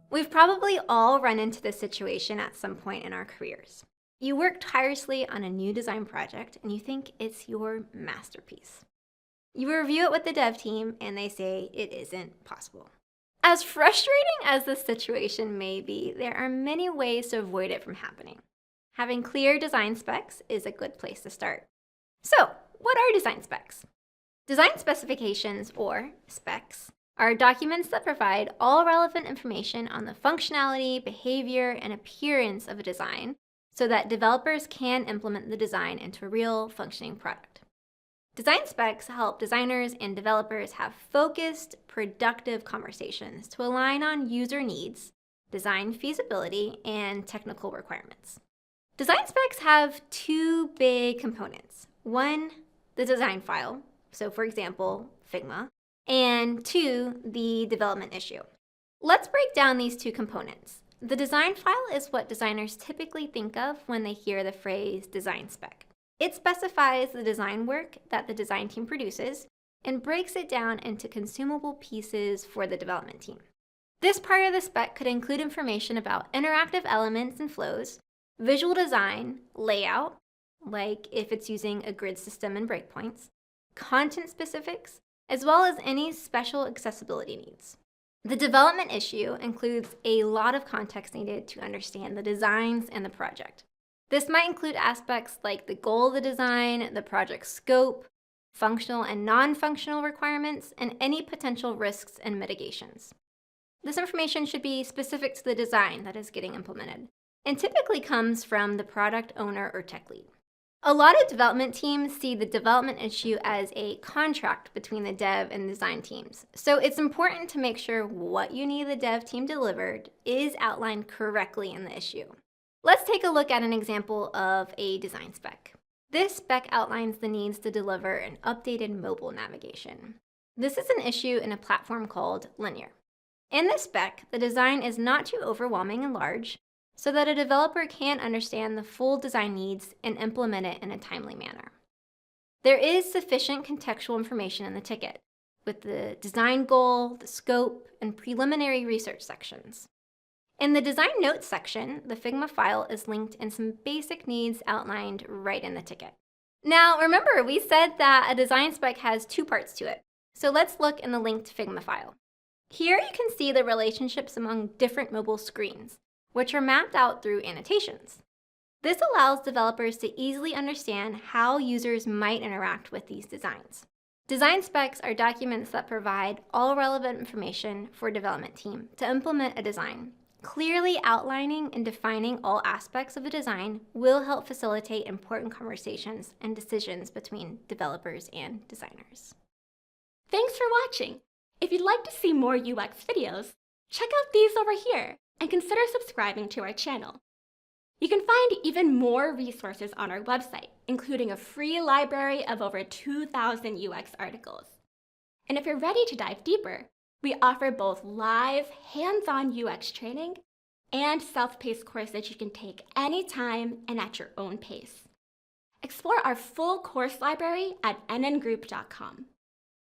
We've probably all run into this situation at some point in our careers. You work tirelessly on a new design project and you think it's your masterpiece. You review it with the dev team and they say it isn't possible. As frustrating as this situation may be, there are many ways to avoid it from happening. Having clear design specs is a good place to start. So, what are design specs? Design specifications, or specs, are documents that provide all relevant information on the functionality, behavior, and appearance of a design so that developers can implement the design into a real functioning product. Design specs help designers and developers have focused, productive conversations to align on user needs, design feasibility, and technical requirements. Design specs have two big components. One, the design file, so for example, Figma, and two, the development issue. Let's break down these two components. The design file is what designers typically think of when they hear the phrase design spec. It specifies the design work that the design team produces and breaks it down into consumable pieces for the development team. This part of the spec could include information about interactive elements and flows, visual design, layout, like if it's using a grid system and breakpoints, content specifics, as well as any special accessibility needs. The development issue includes a lot of context needed to understand the designs and the project. This might include aspects like the goal of the design, the project scope, functional and non-functional requirements, and any potential risks and mitigations. This information should be specific to the design that is getting implemented, and typically comes from the product owner or tech lead. A lot of development teams see the development issue as a contract between the dev and design teams. So it's important to make sure what you need the dev team delivered is outlined correctly in the issue. Let's take a look at an example of a design spec. This spec outlines the needs to deliver an updated mobile navigation. This is an issue in a platform called Linear. In this spec, the design is not too overwhelming and large, so that a developer can understand the full design needs and implement it in a timely manner. There is sufficient contextual information in the ticket, with the design goal, the scope, and preliminary research sections. In the design notes section, the Figma file is linked and some basic needs outlined right in the ticket. Now, remember, we said that a design spec has two parts to it, so let's look in the linked Figma file. Here you can see the relationships among different mobile screens, which are mapped out through annotations. This allows developers to easily understand how users might interact with these designs. Design specs are documents that provide all relevant information for a development team to implement a design. Clearly outlining and defining all aspects of the design will help facilitate important conversations and decisions between developers and designers. Thanks for watching. If you'd like to see more UX videos, check out these over here and consider subscribing to our channel. You can find even more resources on our website, including a free library of over 2,000 UX articles. And if you're ready to dive deeper, we offer both live, hands-on UX training and self-paced courses you can take anytime and at your own pace. Explore our full course library at nngroup.com.